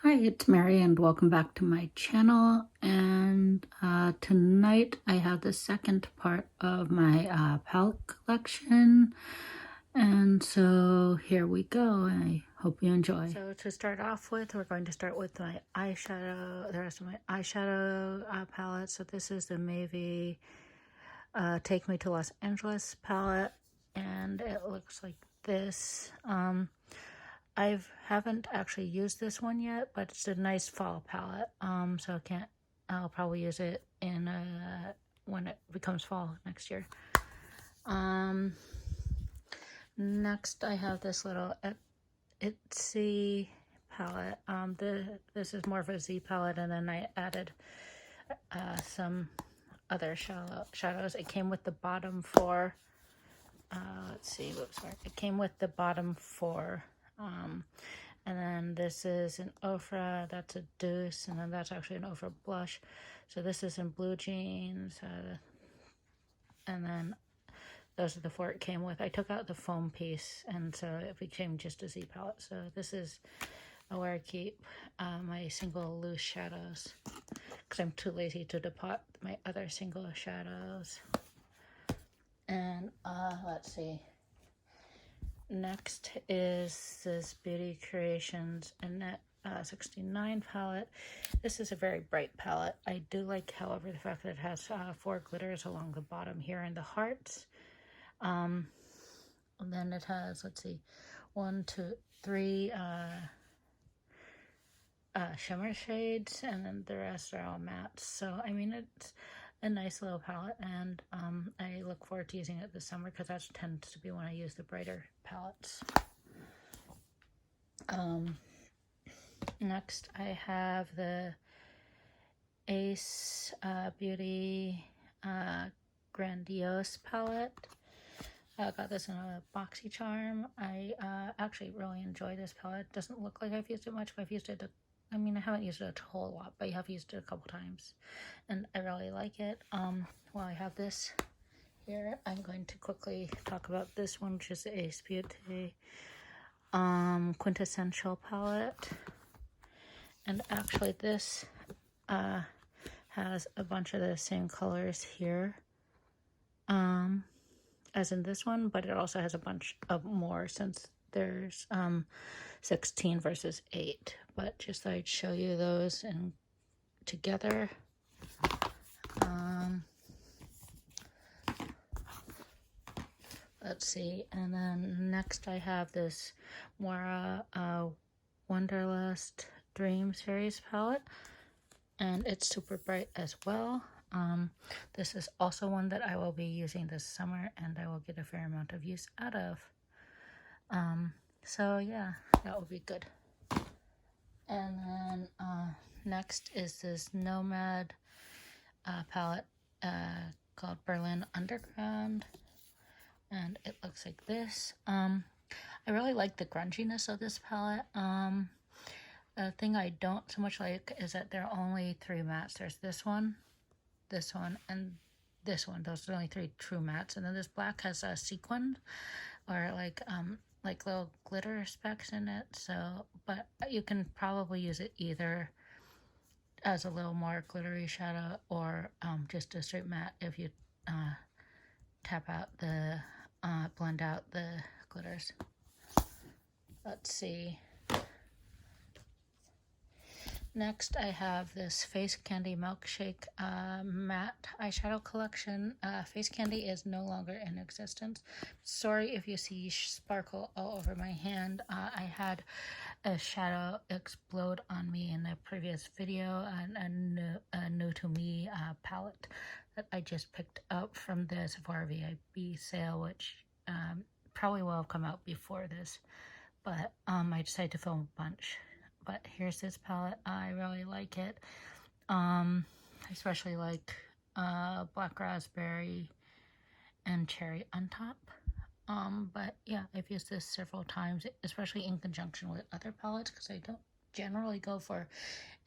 Hi, it's Mary and welcome back to my channel. And tonight I have the second part of my palette collection. And so here we go. I hope you enjoy. So to start off with, we're going to start with my eyeshadow, the rest of my eyeshadow palette. So this is the Maybelline Take Me to Los Angeles palette. And it looks like this. I haven't actually used this one yet, but it's a nice fall palette. So I'll probably use it in when it becomes fall next year. Next I have this little Itsy palette. This is more of a Z palette, and then I added some other shadows. It came with the bottom four. Let's see. Whoops, sorry. It came with the bottom four. And then this is an Ofra, that's a Deuce, and then that's actually an Ofra blush. So this is in Blue Jeans, and then those are the four it came with. I took out the foam piece, and so it became just a Z palette. So this is where I keep my single loose shadows, because I'm too lazy to depot my other single shadows. And let's see. Next is this Beauty Creations Annette 69 palette. This is a very bright palette. I do like, however, the fact that it has 4 glitters along the bottom here in the hearts. And then it has, let's see, 1, 2, 3 shimmer shades, and then the rest are all mattes. So, I mean, it's a nice little palette, and I look forward to using it this summer because that tends to be when I use the brighter palettes. Next I have the Ace Beauty Grandiose palette. I got this in a BoxyCharm. I actually really enjoy this palette. It doesn't look like I've used it much, but I've used it I haven't used it a whole lot, but I have used it a couple times, and I really like it. While I have this here, I'm going to quickly talk about this one, which is the Ace Beauty Quintessential palette. And actually this has a bunch of the same colors here as in this one, but it also has a bunch of more since there's 16 versus 8. But just thought I'd show you those and together. Let's see, and then next I have this Moira Wanderlust Dream Series palette, and it's super bright as well. This is also one that I will be using this summer, and I will get a fair amount of use out of. So yeah, that will be good. And then next is this Nomad palette called Berlin Underground, and it looks like this. I really like the grunginess of this palette. The thing I don't so much like is that there are only 3 mattes. There's this one, and this one. Those are the only 3 true mattes. And then this black has a sequin or like little glitter specks in it. So, but you can probably use it either as a little more glittery shadow or just a straight matte if you tap out the blend out the glitters. Let's see. Next, I have this Face Candy Milkshake matte eyeshadow collection. Face Candy is no longer in existence. Sorry if you see sparkle all over my hand. I had a shadow explode on me in a previous video, a new to me palette that I just picked up from the Sephora VIP sale, which probably will have come out before this, but I decided to film a bunch. But here's this palette. I really like it. Especially like black raspberry and cherry on top. But yeah, I've used this several times, especially in conjunction with other palettes, because I don't generally go for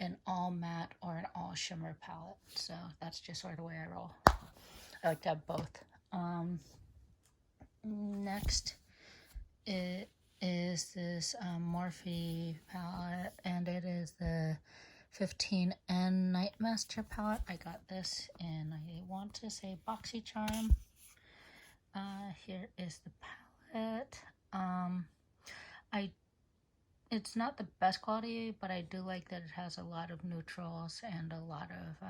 an all matte or an all shimmer palette. So that's just sort of the way I roll. I like to have both. Next, it is this Morphe palette, and it is the 15 and Nightmaster palette. I got this in, I want to say, BoxyCharm. Here is the palette. It's not the best quality, but I do like that it has a lot of neutrals and a lot of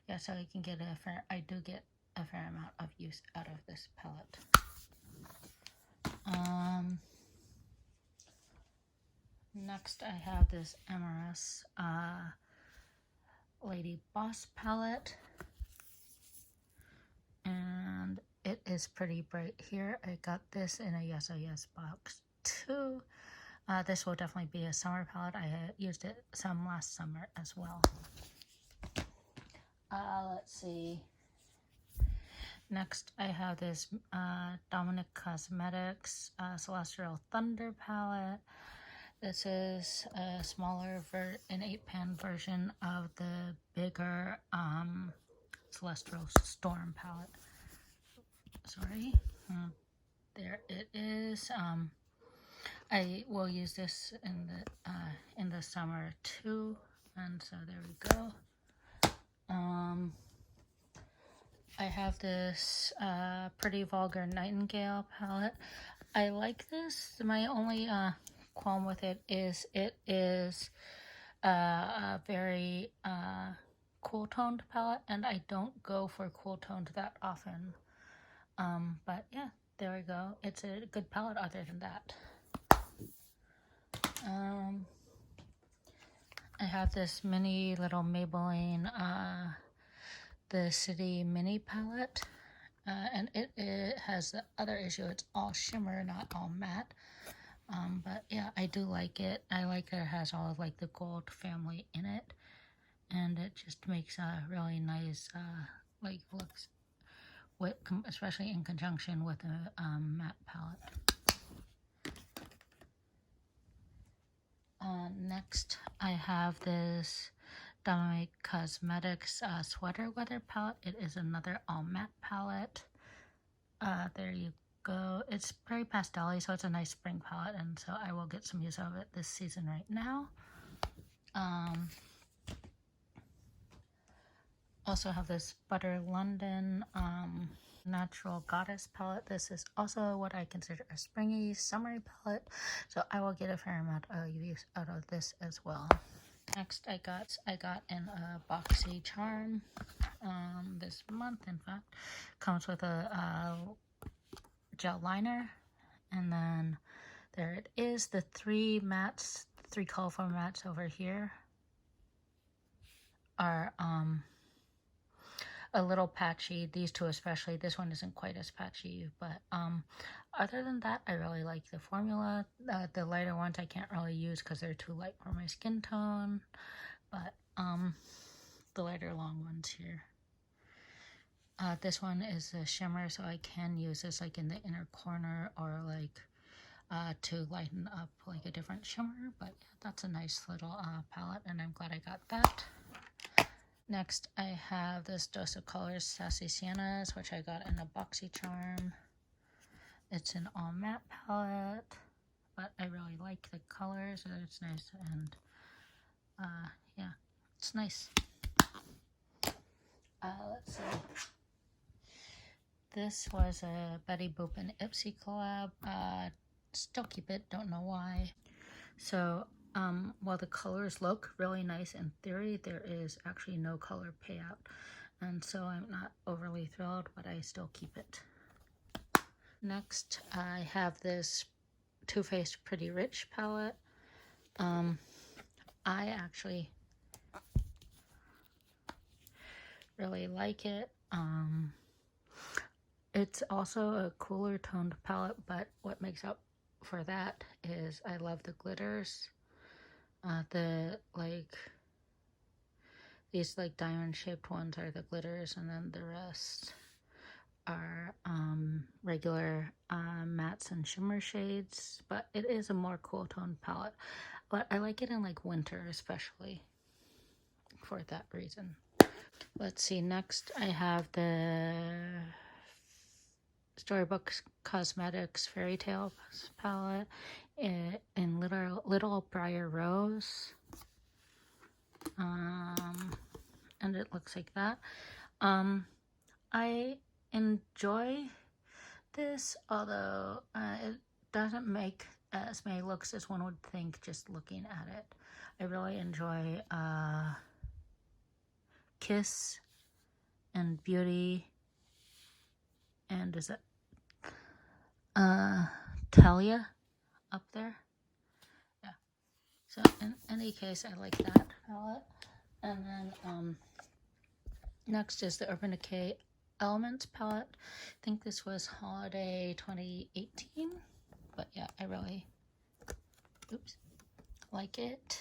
yeah, so I can get I do get a fair amount of use out of this palette. Next I have this Amorous Lady Boss palette, and it is pretty bright here. I got this in a Yes Oh Yes box too. This will definitely be a summer palette. I used it some last summer as well. Let's see. Next, I have this Dominic Cosmetics Celestial Thunder palette. This is a smaller, an 8-pan version of the bigger Celestial Storm palette. Sorry. There it is. I will use this in the summer too, and so there we go. I have this pretty vulgar Nightingale palette. I like this. My only qualm with it is a very cool toned palette, and I don't go for cool toned that often. But yeah, there we go. It's a good palette other than that. I have this mini little Maybelline the City mini palette, and it has the other issue, it's all shimmer, not all matte. But yeah, I do like it. I like that it has all of like the gold family in it, and it just makes a really nice like looks with, especially in conjunction with a matte palette. Next, I have this Dominic Cosmetics Sweater Weather palette. It is another all matte palette. There you go. It's very pastel-y, so it's a nice spring palette, and so I will get some use of it this season right now. Also have this Butter London Natural Goddess palette. This is also what I consider a springy, summery palette, so I will get a fair amount of use out of this as well. Next, I got in a BoxyCharm this month. In fact, comes with a gel liner, and then there it is. The three colorful mattes over here are a little patchy. These two especially. This one isn't quite as patchy, but other than that, I really like the formula. The lighter ones I can't really use because they're too light for my skin tone, but the lighter long ones here. This one is a shimmer, so I can use this like in the inner corner or like to lighten up like a different shimmer. But yeah, that's a nice little palette, and I'm glad I got that. Next, I have this Dose of Colors Sassy Siennas, which I got in a BoxyCharm. It's an all matte palette, but I really like the colors. It's nice, and yeah, it's nice. Let's see. This was a Betty Boop and Ipsy collab. Still keep it, don't know why. So while the colors look really nice in theory, there is actually no color payout, and so I'm not overly thrilled, but I still keep it. Next, I have this Too Faced Pretty Rich palette. I actually really like it. It's also a cooler toned palette, but what makes up for that is I love the glitters. These like diamond shaped ones are the glitters, and then the rest are regular mattes and shimmer shades, but it is a more cool toned palette. But I like it in like winter especially for that reason. Let's see, next I have the Storybook Cosmetics Fairy Tale palette in Little Briar Rose. And it looks like that. I enjoy this, although it doesn't make as many looks as one would think just looking at it. I really enjoy Kiss and Beauty, and is it Talia up there? Yeah. So in any case, I like that palette. And then next is the Urban Decay Elements palette. I think this was holiday 2018, but yeah, I really like it.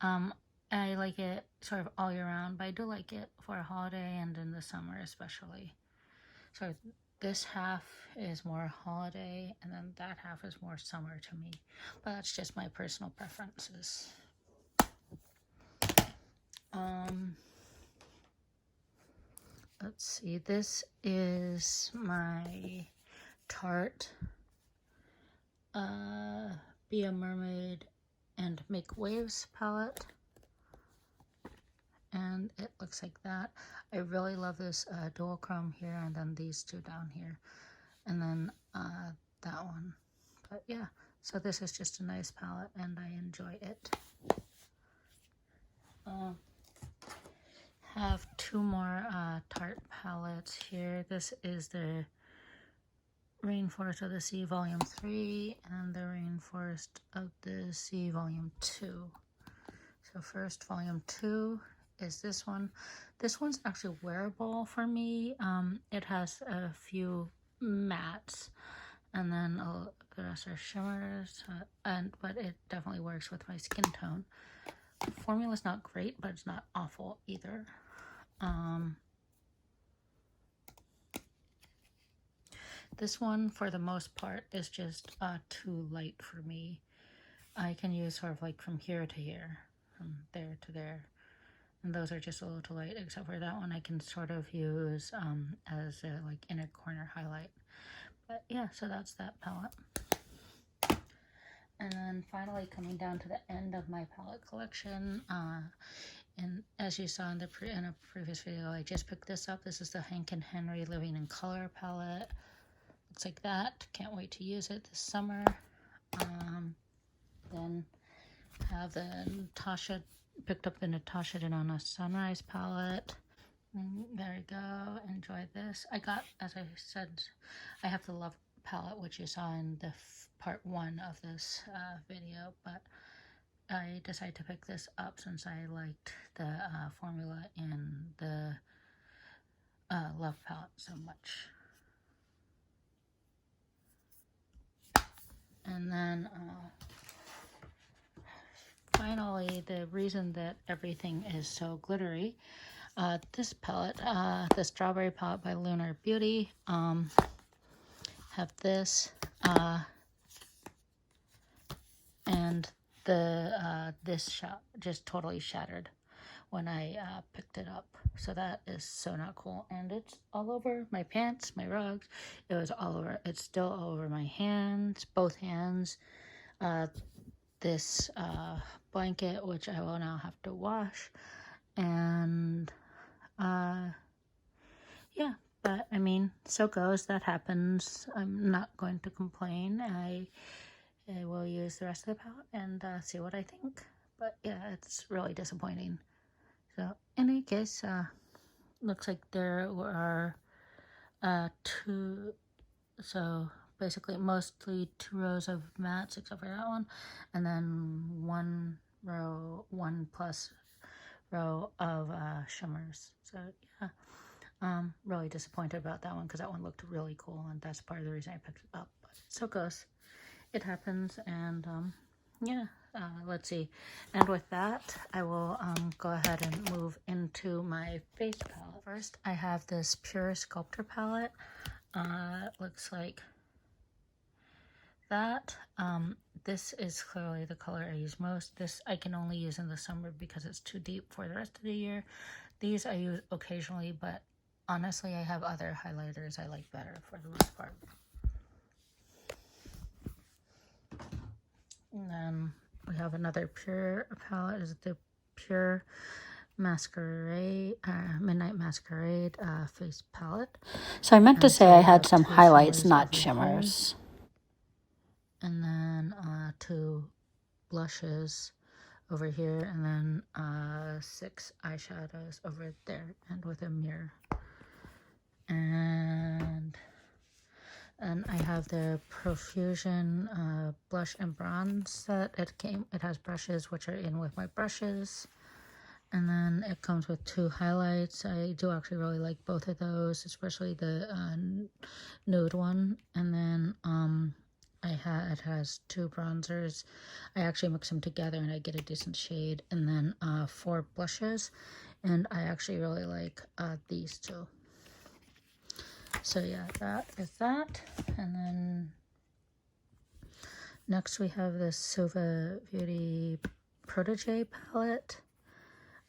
I like it sort of all year round, but I do like it for a holiday and in the summer especially. So this half is more holiday, and then that half is more summer to me. But that's just my personal preferences. Let's see. This is my Tarte Be a Mermaid and Make Waves palette. And it looks like that. I really love this dual chrome here, and then these two down here, and then that one. But yeah, so this is just a nice palette, and I enjoy it. Have two more Tarte palettes here. This is the Rainforest of the Sea Volume 3 and the Rainforest of the Sea Volume 2. So first, Volume 2 is this one. This one's actually wearable for me. It has a few mattes, and then the rest are shimmers, but it definitely works with my skin tone. The formula's not great, but it's not awful either. This one, for the most part, is just too light for me. I can use sort of like from here to here, from there to there. And those are just a little too light, except for that one I can sort of use as a like inner corner highlight. But yeah, so that's that palette. And then finally coming down to the end of my palette collection, and as you saw in a previous video, I just picked this up. This is the Hank and Henry Living in Color palette. Looks like that. Can't wait to use it this summer. Then have the Natasha, picked up the Natasha Denona Sunrise palette. There you go. Enjoy this. I got, as I said, I have the Love palette, which you saw in the part 1 of this video, but I decided to pick this up since I liked the formula in the Love palette so much. And then finally, the reason that everything is so glittery, this palette, the Strawberry palette by Lunar Beauty, have this, and this just totally shattered when I picked it up. So that is so not cool. And it's all over my pants, my rugs. It was all over. It's still all over my hands, both hands. This blanket, which I will now have to wash. And yeah, but I mean, so goes. That happens. I'm not going to complain. I will use the rest of the palette and see what I think. But yeah, it's really disappointing. So in any case, looks like there are two, so basically mostly 2 rows of mattes except for that one, and then one plus row of shimmers. So yeah, really disappointed about that one because that one looked really cool, and that's part of the reason I picked it up. But so it goes. It happens, and yeah, let's see. And with that, I will go ahead and move into my face palette. First, I have this Pure Sculptor palette. It looks like that. This is clearly the color I use most. This I can only use in the summer because it's too deep for the rest of the year. These I use occasionally, but honestly, I have other highlighters I like better for the most part. And then we have another Pure palette. Is the Pure Masquerade, Midnight Masquerade face palette. So I meant to say I had some highlights, not shimmers. And then 2 blushes over here, and then 6 eyeshadows over there, and with a mirror. And I have the Profusion blush and bronze set. It has brushes which are in with my brushes. And then it comes with 2 highlights. I do actually really like both of those, especially the nude one. And then it has 2 bronzers. I actually mix them together and I get a decent shade. And then 4 blushes. And I actually really like these 2. So yeah, that is that. And then next we have this Suva Beauty Protege palette.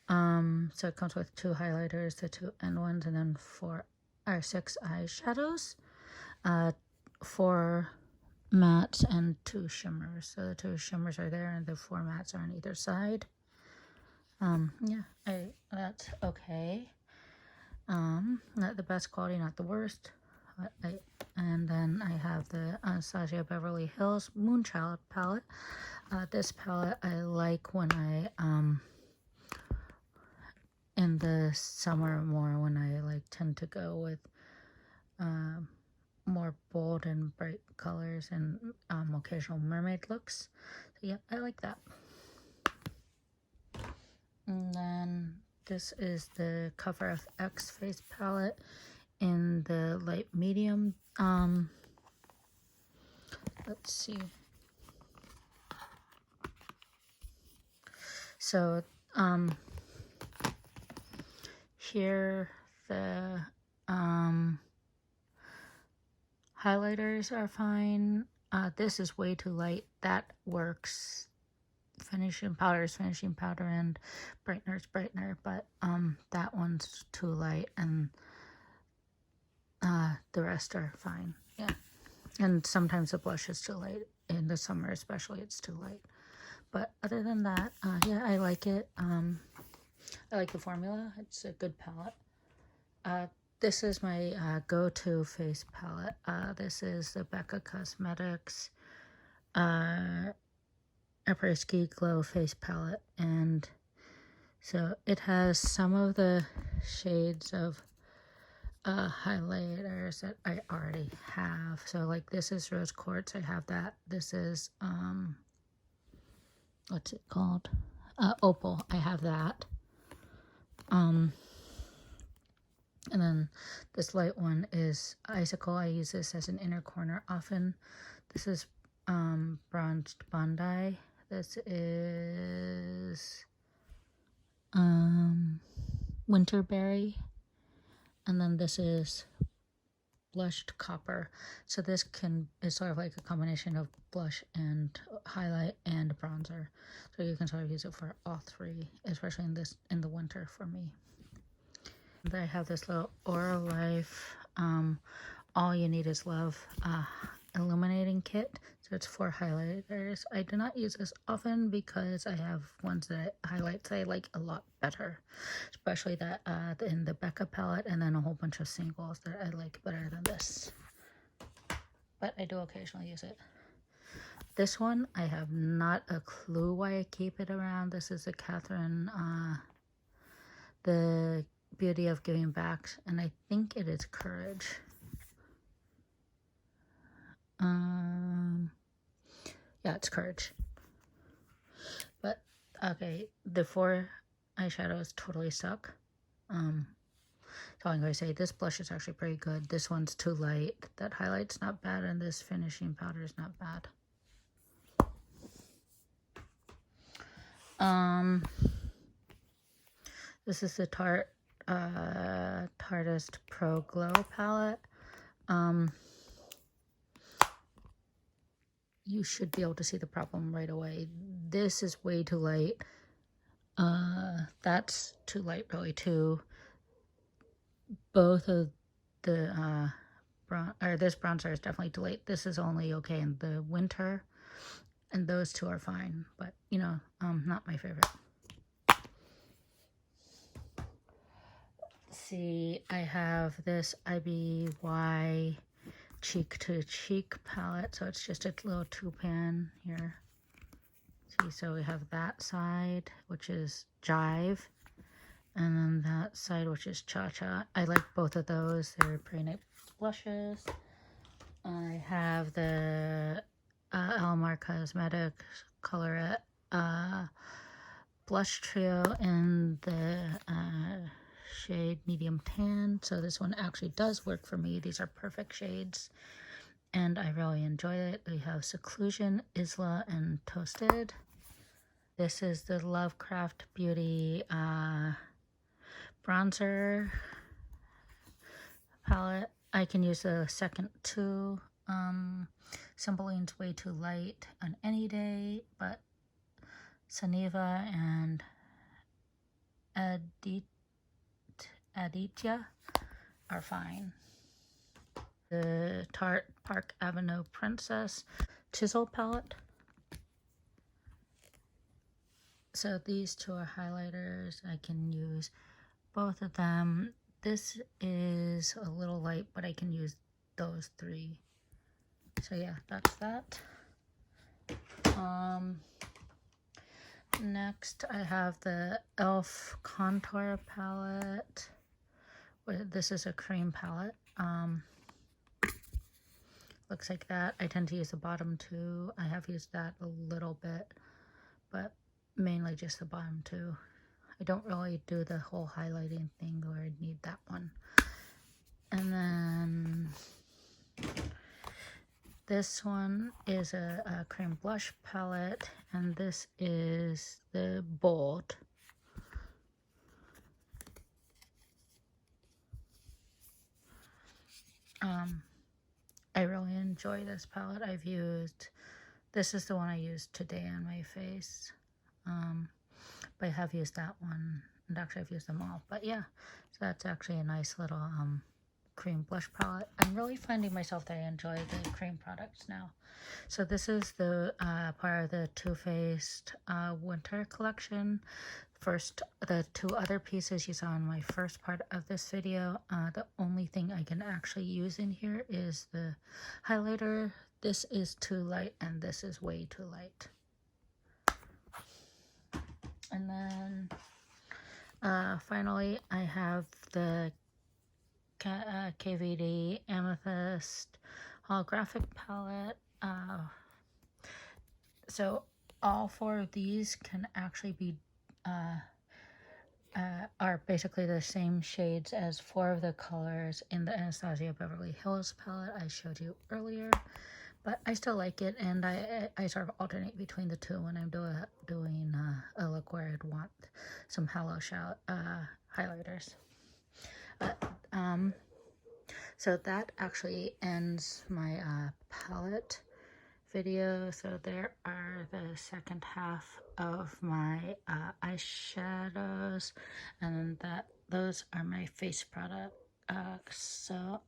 So it comes with 2 highlighters, the 2 end ones, and then 6 eyeshadows, 4 mattes and 2 shimmers. So the 2 shimmers are there and the 4 mattes are on either side. Yeah, that's okay. Not the best quality, not the worst. And then I have the Anastasia Beverly Hills Moonchild palette. This palette I like when I in the summer more, when I tend to go with more bold and bright colors and occasional mermaid looks. So yeah, I like that. And then this is the Cover FX face palette in the light medium. Let's see. So here the highlighters are fine. This is way too light. That works. Finishing powder is finishing powder and brightener is brightener, but that one's too light, and the rest are fine. Yeah. And sometimes the blush is too light. In the summer especially, it's too light. But other than that, yeah, I like it. I like the formula. It's a good palette. This is my go-to face palette. This is the Becca Cosmetics Après-Ski Glow face palette. And so it has some of the shades of highlighters that I already have. So like this is Rose Quartz. I have that. This is what's it called? Opal. I have that. And then this light one is Icicle. I use this as an inner corner often. This is Bronzed Bondi. This is Winterberry. And then this is Blushed Copper. So this is sort of like a combination of blush and highlight and bronzer. So you can sort of use it for all 3, especially in the winter for me. I have this little Aura Life All You Need Is Love Illuminating Kit. So it's 4 highlighters. I do not use this often because I have ones that highlights I like a lot better, especially that in the Becca palette, and then a whole bunch of singles that I like better than this. But I do occasionally use it. This one, I have not a clue why I keep it around. This is a Catherine, the Beauty of Giving Back, and I think it is Courage. Yeah, it's Courage. But okay, the 4 eyeshadows totally suck. So I'm going to say this blush is actually pretty good. This one's too light. That highlight's not bad, and this finishing powder is not bad. This is the Tarte Tartist Pro Glow palette. You should be able to see the problem right away. This is way too light. That's too light really too. Both of the this bronzer is definitely too light. This is only okay in the winter, and those 2 are fine, but you know, not my favorite. see, I have this IBY Cheek to Cheek palette. So it's just a little 2-pan here. See, so we have that side, which is Jive. And then that side, which is Cha-Cha. I like both of those. They're pretty nice blushes. I have the Alamar Cosmetics Colorette blush trio in the shade medium tan. So this one actually does work for me. These are perfect shades and I really enjoy it. We have Seclusion, Isla, and Toasted. This is the Lovecraft Beauty bronzer palette. I can use the second two. Cymbaline's way too light on any day, but Saniva and Aditya are fine. The Tarte Park Avenue Princess Chiseled palette. So these two are highlighters. I can use both of them. This is a little light, but I can use those three. So yeah, that's that. Next I have the e.l.f. contour palette. This is a cream palette. Looks like that. I tend to use the bottom two. I have used that a little bit, but mainly just the bottom two. I don't really do the whole highlighting thing where I need that one. And then this one is a cream blush palette, and this is the Bold. I really enjoy this palette. This is the one I used today on my face. But I have used that one, and actually I've used them all. But yeah, so that's actually a nice little cream blush palette. I'm really finding myself that I enjoy the cream products now. So this is the part of the Too Faced winter collection. First, the two other pieces you saw in my first part of this video. The only thing I can actually use in here is the highlighter. This is too light and this is way too light. And then finally I have the KVD Amethyst holographic palette. So all four of these can actually be are basically the same shades as four of the colors in the Anastasia Beverly Hills palette I showed you earlier. But I still like it, and I sort of alternate between the two when I'm doing a look where I'd want some Hello Shout highlighters. So that actually ends my palette video. So there are the second half of my eyeshadows, and those are my face products. So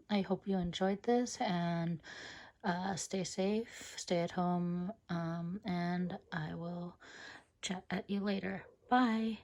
I hope you enjoyed this, and stay safe, stay at home, and I will chat at you later. Bye.